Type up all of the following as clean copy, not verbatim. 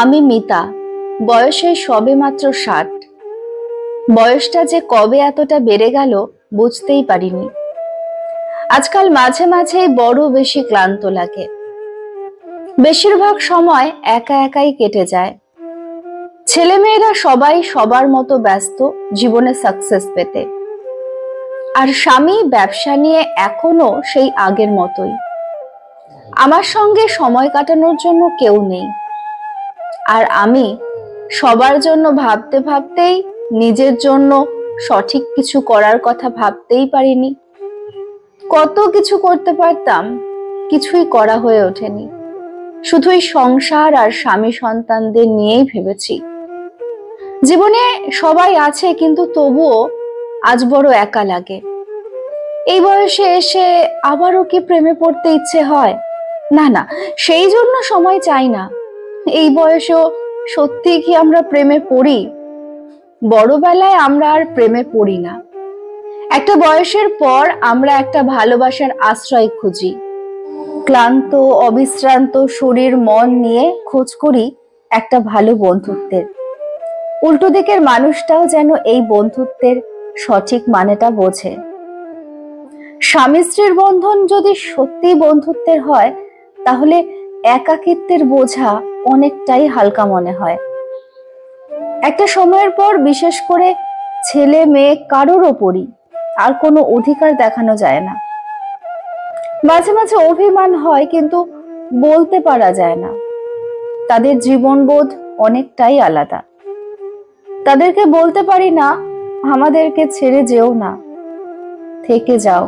আমি মিতা, বয়সে সবে মাত্র 60। বয়সটা যে কবে এতটা বেড়ে গেল বুঝতেই পারিনি। আজকাল মাঝে মাঝেই বড় বেশি ক্লান্ত লাগে। বেশিরভাগ সময় একা একাই কেটে যায়। ছেলেমেয়েরা সবাই সবার মতো ব্যস্ত জীবনে সাকসেস পেতে, আর স্বামী ব্যবসা নিয়ে এখনো সেই আগের মতোই। আমার সঙ্গে সময় কাটানোর জন্য কেউ নেই। আর আমি সবার জন্য ভাবতে ভাবতেই নিজের জন্য সঠিক কিছু করার কথা ভাবতেই পারিনি। কত কিছু করতে পারতাম, কিছুই করা হয়ে ওঠেনি। শুধুই সংসার আর স্বামী সন্তানদের নিয়েই ভেবেছি। জীবনে সবাই আছে, কিন্তু তবুও আজ বড় একা লাগে। এই বয়সে এসে আবারও কি প্রেমে পড়তে ইচ্ছে হয়? না না, সেই জন্য সময় চাই না। এই বয়সেও সত্যি কি আমরা প্রেমে পড়ি? বড়বেলায় আমরা আর প্রেমে পড়ি না। একটা বয়সের পর আমরা একটা ভালোবাসার আশ্রয় খুঁজি। ক্লান্ত অবিশ্রান্ত শরীর মন নিয়ে খোঁজ করি একটা ভালো বন্ধুত্বের। উল্টো দিকের মানুষটাও যেন এই বন্ধুত্বের সঠিক মানেটা বোঝে। স্বামী স্ত্রীর বন্ধন যদি সত্যি বন্ধুত্বের হয়, তাহলে একাকিত্বের বোঝা অনেকটাই হালকা মনে হয়। একটা সময়ের পর বিশেষ করে ছেলে মেয়ে কারোর ওপরই আর কোনো অধিকার দেখানো যায় না। মাঝে মাঝে অভিমান হয়, কিন্তু বলতে পারা যায় না। তাদের জীবনবোধ অনেকটাই আলাদা। তাদেরকে বলতে পারি না, আমাদেরকে ছেড়ে যেও না, থেকে যাও,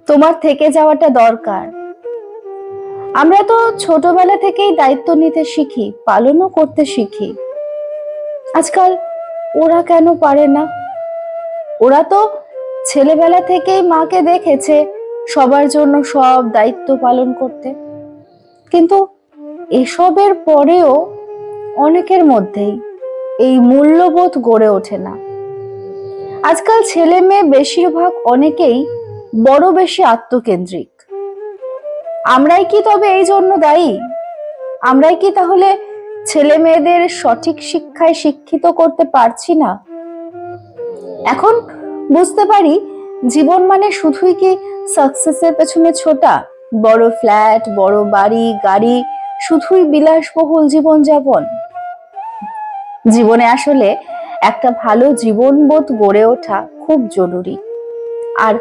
তোমার থেকে যাওয়াটা দরকার। আমরা তো ছোটবেলা থেকেই দায়িত্ব নিতে শিখি, পালনও করতে শিখি। আজকাল ওরা কেন পারে না? ওরা তো ছেলেবেলা থেকেই মাকে দেখেছে সবার জন্য সব দায়িত্ব পালন করতে, কিন্তু এসবের পরেও অনেকের মধ্যেই এই মূল্যবোধ গড়ে ওঠে না। আজকাল ছেলে মেয়ে বেশিরভাগ অনেকেই বড় বেশি আত্মকেন্দ্রিক। আমরাই কি তবে এই জন্য দায়ী? আমরাই কি তাহলে ছেলে মেয়েদের সঠিক শিক্ষায় শিক্ষিত করতে পারছি না? এখন বুঝতে পারি, জীবন মানে শুধুই কি সাকসেসের পেছনে ছোটা, বড় ফ্ল্যাট, বড় বাড়ি গাড়ি, শুধুই বিলাসবহুল জীবনযাপন? জীবনে আসলে একটা ভালো জীবনবোধ গড়ে ওঠা খুব জরুরি। আর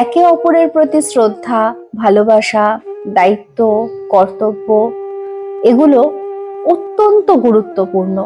একে অপরের প্রতি শ্রদ্ধা, ভালোবাসা, দায়িত্ব, কর্তব্য, এগুলো অত্যন্ত গুরুত্বপূর্ণ।